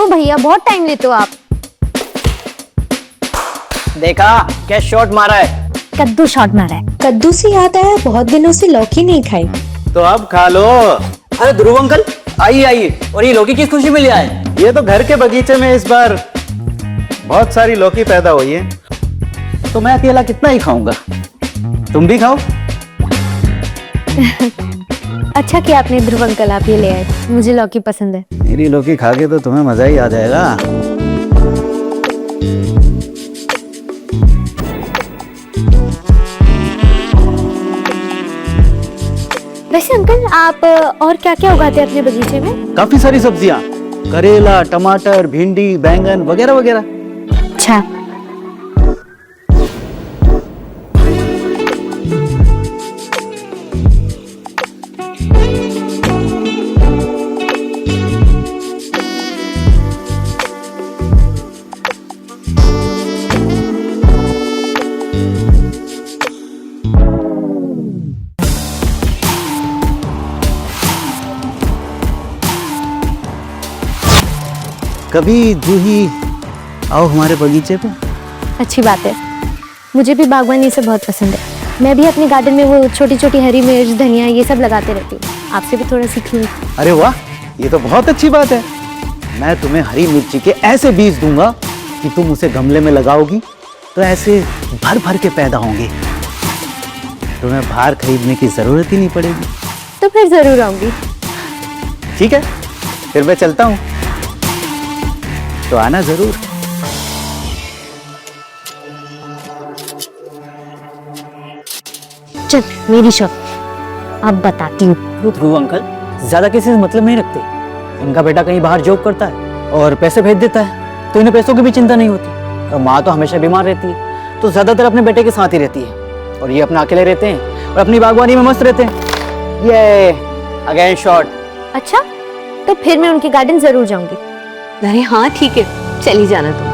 लो भैया, बहुत टाइम लेते हो आप। देखा क्या शॉट मारा है? कद्दू शॉट मारा है। कद्दू से याद आया, बहुत दिनों से लौकी नहीं खाई। तो अब खा लो। अरे ध्रुव अंकल, आइए आइए। और ये लौकी किस खुशी में ले आए? ये तो घर के बगीचे में इस बार बहुत सारी लौकी पैदा हुई है। तो मैं अकेला कितना ही खाऊंगा, तुम भी खाओ। अच्छा किया आपने ध्रुव अंकल, आप ये ले आए, मुझे लौकी पसंद है। मेरी लौकी खा के तो तुम्हें मजा ही आ जाएगा। वैसे अंकल, आप और क्या क्या उगाते हैं अपने बगीचे में? काफी सारी सब्जियां, करेला, टमाटर, भिंडी, बैंगन वगैरह वगैरह। अच्छा। कभी जूही आओ हमारे बगीचे पे। अच्छी बात है, मुझे भी बागवानी से बहुत पसंद है। मैं भी अपने गार्डन में वो छोटी छोटी हरी मिर्च, धनिया, ये सब लगाते रहती हूँ। आपसे भी थोड़ा सीख लूँ। अरे वाह, ये तो बहुत अच्छी बात है। मैं तुम्हें हरी मिर्ची के ऐसे बीज दूंगा कि तुम उसे गमले में लगाओगी तो ऐसे भर भर के पैदा होंगे। तुम्हें बाहर खरीदने की जरूरत ही नहीं पड़ेगी। तो फिर जरूर आऊंगी। ठीक है, फिर मैं चलता हूँ, तो आना जरूर। चल मेरी शॉप, अब बताती हूँ। ध्रुव अंकल ज्यादा किसी से मतलब नहीं रखते। इनका बेटा कहीं बाहर जॉब करता है और पैसे भेज देता है, तो इन्हें पैसों की भी चिंता नहीं होती। और माँ तो हमेशा बीमार रहती है, तो ज्यादातर अपने बेटे के साथ ही रहती है। और ये अपना अकेले रहते हैं और अपनी बागवानी में मस्त रहते हैं। ये अगेन शॉट। अच्छा, तो फिर मैं उनके गार्डन जरूर जाऊंगी। अरे हाँ ठीक है, चली जाना तुम।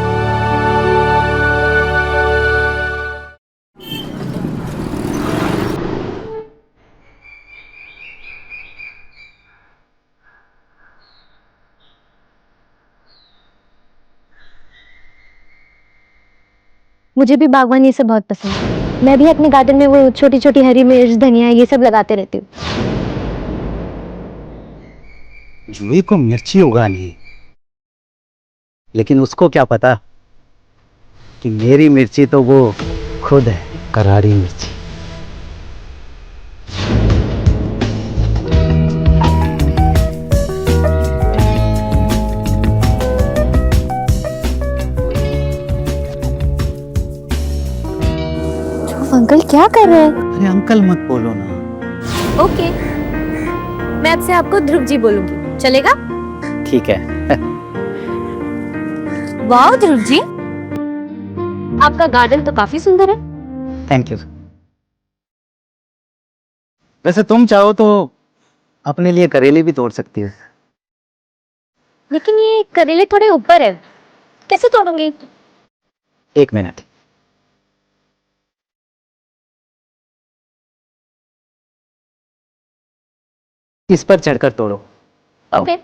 मुझे भी बागवानी से बहुत पसंद है। मैं भी अपने गार्डन में वो छोटी छोटी हरी मिर्च, धनिया, ये सब लगाते रहती हूँ। जूही को मिर्ची उगानी है, लेकिन उसको क्या पता कि मेरी मिर्ची तो वो खुद है, करारी मिर्ची। अंकल क्या कर रहे हैं? अरे अंकल मत बोलो ना। ओके, मैं अब से आपको ध्रुव जी बोलूंगी, चलेगा? ठीक है। वाह ध्रुव जी, आपका गार्डन तो काफी सुंदर है। Thank you. वैसे तुम चाहो तो अपने लिए करेले भी तोड़ सकती हो। लेकिन ये करेले थोड़े ऊपर है, कैसे तोड़ूंगी? एक मिनट। इस पर चढ़कर तोड़ो। आओ। ओके।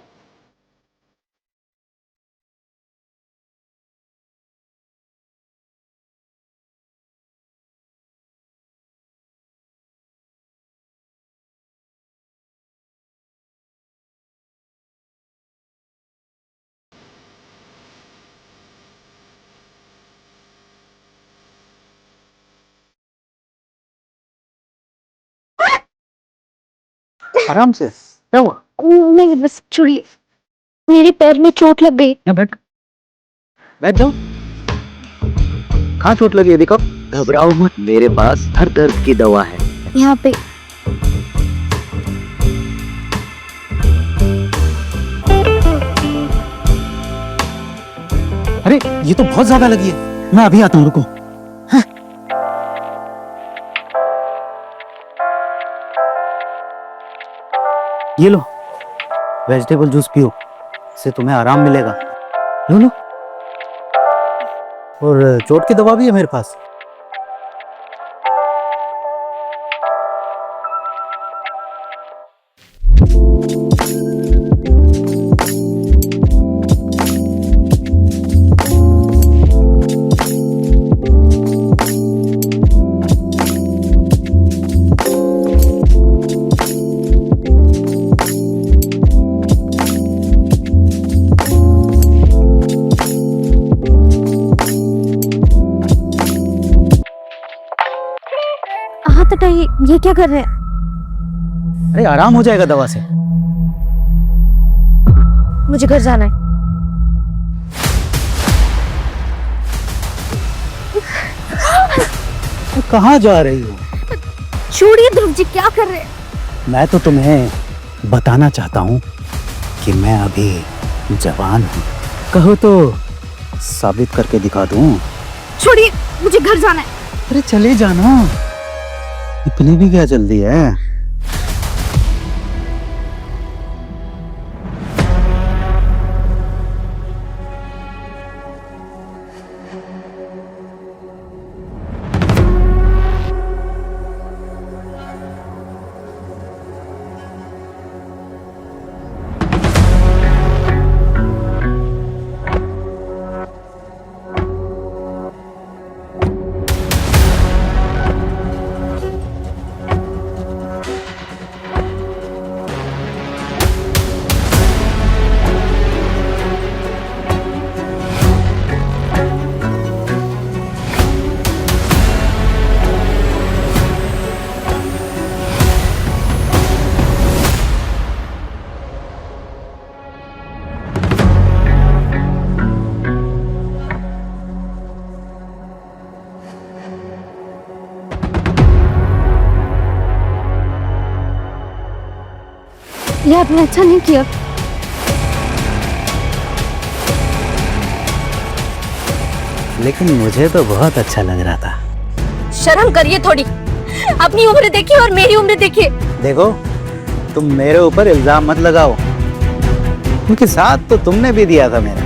आराम से, क्या हुआ? नहीं बस चुड़ी, मेरे पैर में चोट लग गई। यहाँ बैठ, बैठ जाओ। कहाँ चोट लगी है दिखाओ। घबराओ मत, मेरे पास हर दर्द की दवा है। यहाँ पे। अरे ये तो बहुत ज्यादा लगी है, मैं अभी आता हूँ, रुको। हाँ। ये लो, वेजिटेबल जूस पियो, इससे तुम्हें आराम मिलेगा। लो लो। और चोट की दवा भी है मेरे पास। ये क्या कर रहे हैं? अरे आराम हो जाएगा दवा से। मुझे घर जाना है। कहाँ जा रही हो? छोड़िए ध्रुव जी, क्या कर रहे हैं? मैं तो तुम्हें बताना चाहता हूँ कि मैं अभी जवान हूँ। कहो तो साबित करके दिखा दूँ। छोड़िए, मुझे घर जाना है। अरे चले जाना, इतनी भी क्या जल्दी है? ये आपने अच्छा नहीं किया। लेकिन मुझे तो बहुत अच्छा लग रहा था। शर्म करिए थोड़ी, अपनी उम्र देखिए और मेरी उम्र देखिए। देखो, तुम मेरे ऊपर इल्जाम मत लगाओ, क्योंकि साथ तो तुमने भी दिया था मेरा।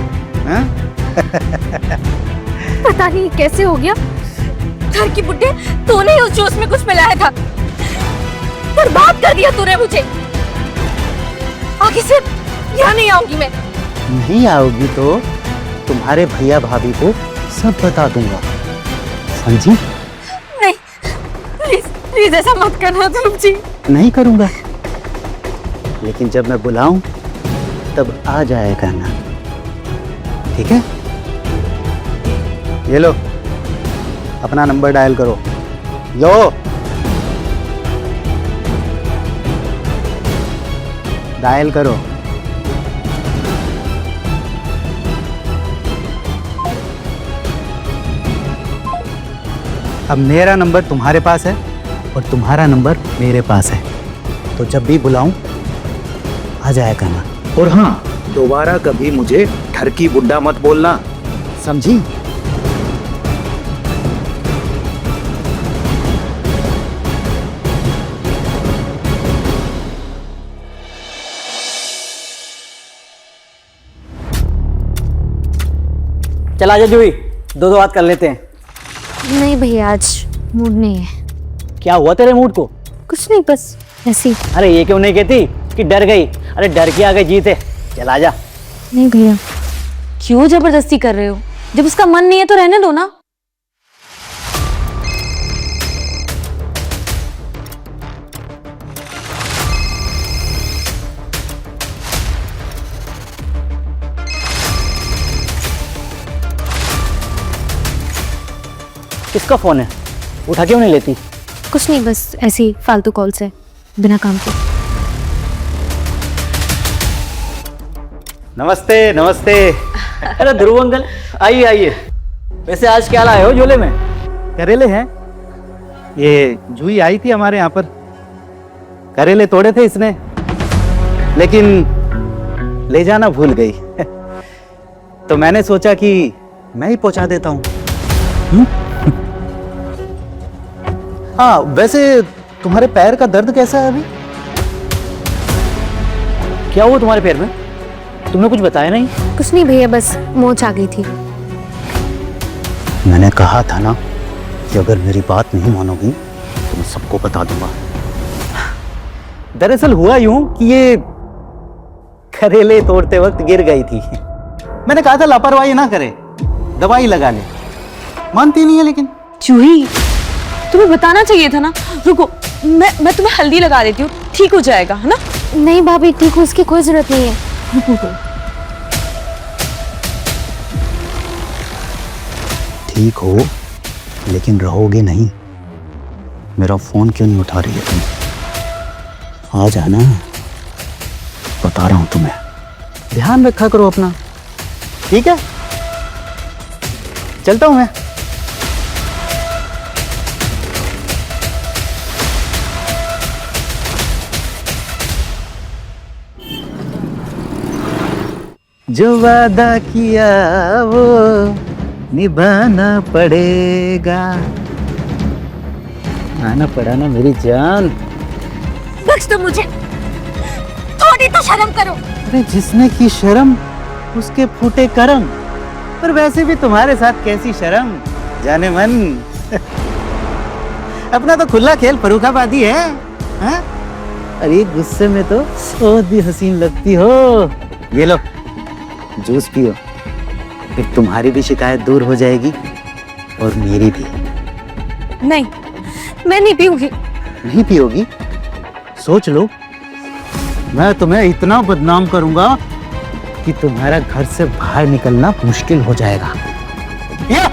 हाँ? पता नहीं कैसे हो गया। घर की बुड्ढे, तूने ही उस जूस में कुछ मिलाया था। बर्बाद कर दिया तूने मुझे। आगे से यहाँ नहीं आऊंगी मैं। नहीं आओगी तो तुम्हारे भैया भाभी को सब बता दूंगा, समझी? नहीं, प्लीज प्लीज ऐसा मत करना ध्रुव जी। नहीं करूंगा, लेकिन जब मैं बुलाऊं तब आ जाया करना, ठीक है? ये लो, अपना नंबर डायल करो। लो, डायल करो। अब मेरा नंबर तुम्हारे पास है और तुम्हारा नंबर मेरे पास है, तो जब भी बुलाऊं आ जाया करना। और हाँ, दोबारा कभी मुझे ठरकी बुड्ढा मत बोलना, समझी? चल आजा जूही, दो बात कर लेते हैं। नहीं भैया, आज मूड नहीं है। क्या हुआ तेरे मूड को? कुछ नहीं, बस ऐसे ही। अरे ये क्यों नहीं कहती कि डर गई? अरे डर के आगे जीते। चल आजा। नहीं भैया। क्यों जबरदस्ती कर रहे हो? जब उसका मन नहीं है तो रहने दो ना। किसका फोन है? उठा क्यों नहीं लेती? कुछ नहीं, बस ऐसे ही फालतू कॉल से, बिना काम के। नमस्ते नमस्ते। अरे ध्रुव अंकल, आइए आइए। वैसे आज क्या लाए हो झोले में? करेले हैं। ये जूही आई थी हमारे यहाँ पर, करेले तोड़े थे इसने, लेकिन ले जाना भूल गई। तो मैंने सोचा कि मैं ही पहुंचा देता हूँ। हाँ, वैसे तुम्हारे पैर का दर्द कैसा है अभी? क्या हुआ तुम्हारे पैर में? तुमने कुछ बताया नहीं? कुछ नहीं भैया, बस मोच आ गई थी। मैंने कहा था ना कि अगर मेरी बात नहीं मानोगी तो मैं सबको बता दूंगा। दरअसल हुआ यूं कि ये करेले तोड़ते वक्त गिर गई थी। मैंने कहा था लापरवाही ना करे, दवाई लगा ले। मानती नहीं है लेकिन। जूही, तुम्हें बताना चाहिए था ना। रुको, मैं तुम्हें हल्दी लगा देती हूँ, ठीक हो जाएगा, है ना? नहीं भाभी, ठीक हूँ, उसकी कोई जरूरत नहीं है। ठीक हो, लेकिन रहोगे नहीं। मेरा फोन क्यों नहीं उठा रही है तुम? आ जाना, बता रहा हूं तुम्हें। ध्यान रखा करो अपना, ठीक है? चलता हूं मैं। जो वादा किया वो निभाना पड़ेगा। आना पड़ा ना मेरी जान। बख्श दो मुझे, थोड़ी तो शर्म करो। अरे जिसने की शर्म उसके फूटे करम। पर वैसे भी तुम्हारे साथ कैसी शर्म जाने मन। अपना तो खुला खेल फरूखाबादी है, हाँ? अरे गुस्से में तो बहुत भी हसीन लगती हो। ये लो जूस पियो, फिर तुम्हारी भी शिकायत दूर हो जाएगी और मेरी भी। नहीं, मैं नहीं पीऊंगी। नहीं पियोगी? सोच लो, मैं तुम्हें इतना बदनाम करूंगा कि तुम्हारा घर से बाहर निकलना मुश्किल हो जाएगा। या!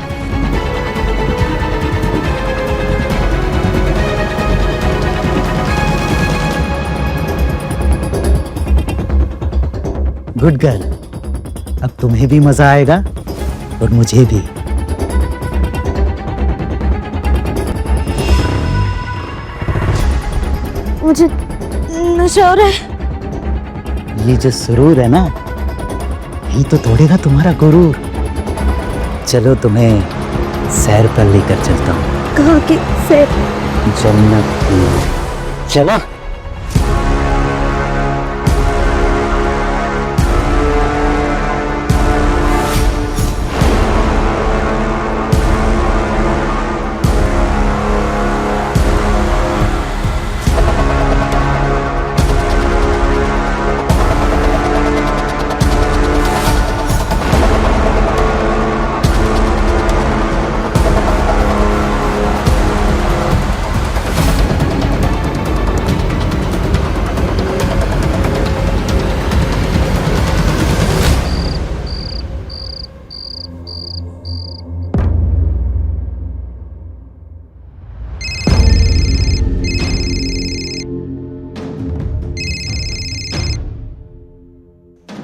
गुड गर्ल, अब तुम्हें भी मजा आएगा और मुझे भी। मुझे नशा हो रहा है। ये जो सुरूर है ना, यही तो तोड़ेगा तुम्हारा गुरूर। चलो तुम्हें सैर पर लेकर चलता हूँ। कहाँ की सैर? जन्नत की। चलो।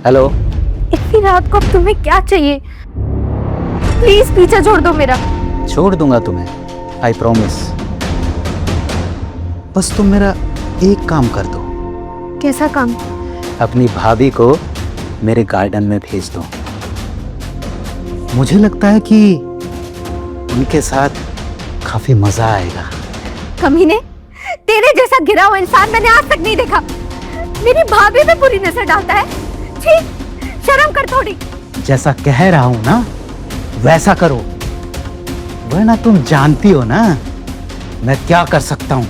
हेलो। इतनी रात को अब तुम्हें क्या चाहिए? प्लीज पीछा छोड़ दो मेरा। छोड़ दूंगा तुम्हें, आई प्रॉमिस। बस तुम मेरा एक काम कर दो। कैसा काम? अपनी भाभी को मेरे गार्डन में भेज दो। मुझे लगता है कि उनके साथ काफी मजा आएगा। कमीने, तेरे जैसा गिरा हुआ इंसान मैंने आज तक नहीं देखा। मेरी भाभी पे पूरी नजर डालता है। छी, शर्म कर थोड़ी। जैसा कह रहा हूं ना वैसा करो, वरना तुम जानती हो ना मैं क्या कर सकता हूं।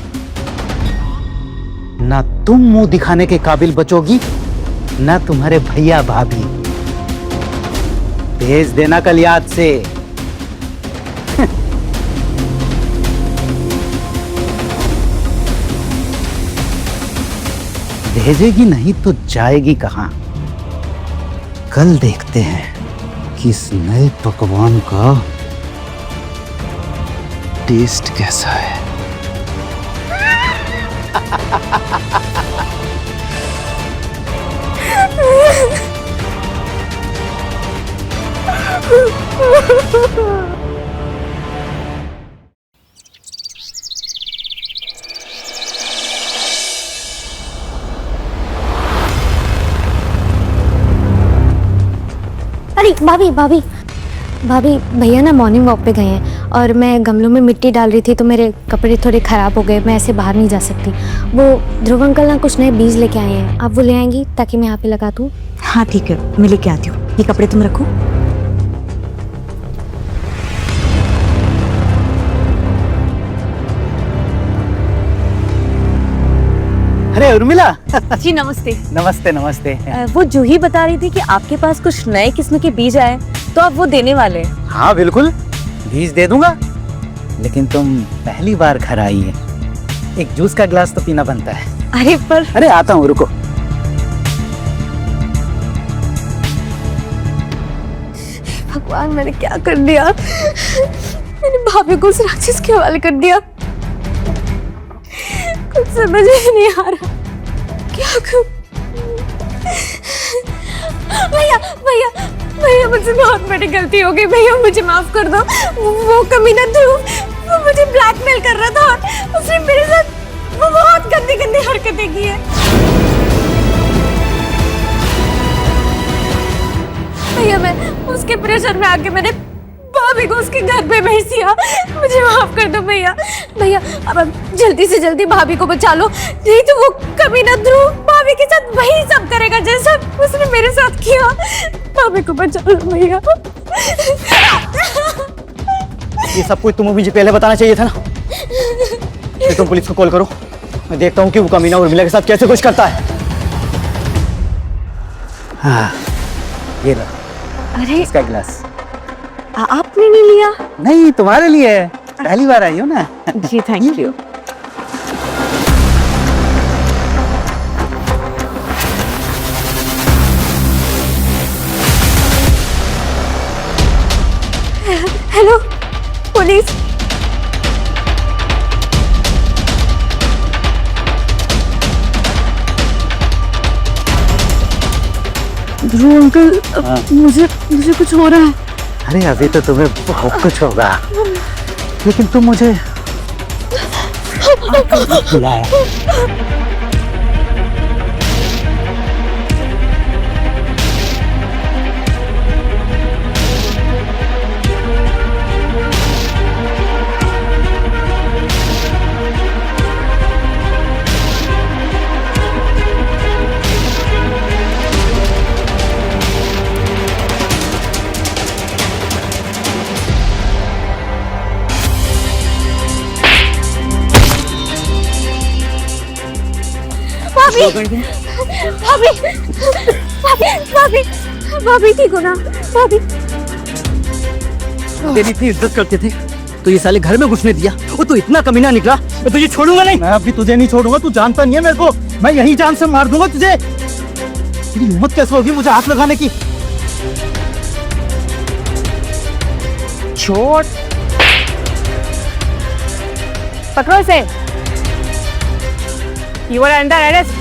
ना तुम मुंह दिखाने के काबिल बचोगी, ना तुम्हारे भैया भाभी। भेज देना कल याद से। भेजेगी नहीं तो जाएगी कहां? कल देखते हैं कि इस नए पकवान का टेस्ट कैसा है। अरे भाभी भाभी भाभी, भैया ना मॉर्निंग वॉक पे गए हैं और मैं गमलों में मिट्टी डाल रही थी तो मेरे कपड़े थोड़े ख़राब हो गए। मैं ऐसे बाहर नहीं जा सकती। वो ध्रुव अंकल ना कुछ नए बीज लेके आए हैं, आप वो ले आएंगी ताकि मैं यहाँ पे लगा दूँ? हाँ ठीक है, मैं लेके आती हूँ। ये कपड़े तुम रखो। अरे उर्मिला। जी नमस्ते। नमस्ते नमस्ते। वो जूही बता रही थी कि आपके पास कुछ नए किस्म के बीज आए, तो आप वो देने वाले हैं। हाँ बिल्कुल, बीज दे दूंगा। लेकिन तुम पहली बार घर आई है, एक जूस का गिलास तो पीना बनता है। अरे आता हूँ, रुको। भगवान, मैंने क्या कर दिया? मैंने भाभी को उस राक्षस के हवाले कर दिया। समझ ही नहीं आ रहा क्या करूं। भैया भैया भैया मुझसे बहुत बड़ी गलती हो गई भैया, मुझे माफ कर दो। वो कमीना ध्रुव वो मुझे ब्लैकमेल कर रहा था और उसने मेरे साथ वो बहुत गंदी गंदी हरकतें की है। भैया मैं उसके प्रेशर में आके मैंने भाभी को उसके घर पे भेज दिया, मुझे माफ कर दो भैया। भैया अब जल्दी से जल्दी भाभी को बचा लो, नहीं तो वो कमीना ध्रुव भाभी के साथ वही सब करेगा जैसा उसने मेरे साथ किया। भाभी को बचा लो भैया। ये सब कुछ तुम्हें मुझे पहले बताना चाहिए था ना। फिर तुम पुलिस को कॉल करो, मैं देखता हूँ कि वो कमीना उर्मिला के साथ कैसे कुछ करता है। हाँ, ये लो अरे इसका गिलास। आपने नहीं लिया? नहीं, तुम्हारे लिए है, पहली बार आई हो ना। जी thank you. Hello police. Dhruv uncle मुझे कुछ हो रहा है। अरे अभी तो तुम्हें बहुत कुछ होगा, लेकिन तुम मुझे बुलाया। भाभी भाभी भाभी ठीक हो ना भाभी? तेरी इतनी इज्जत करते थे तो ये साले घर में घुसने दिया, वो तो इतना कमीना निकला, मैं तुझे छोड़ूंगा नहीं। मैं अभी तुझे नहीं छोड़ूंगा, तू जानता नहीं है मेरे को, मैं यही जान से मार दूंगा तुझे। तेरी हिम्मत कैसे होगी मुझे हाथ लगाने की? छोड़, पकड़ो इसे। You are under arrest.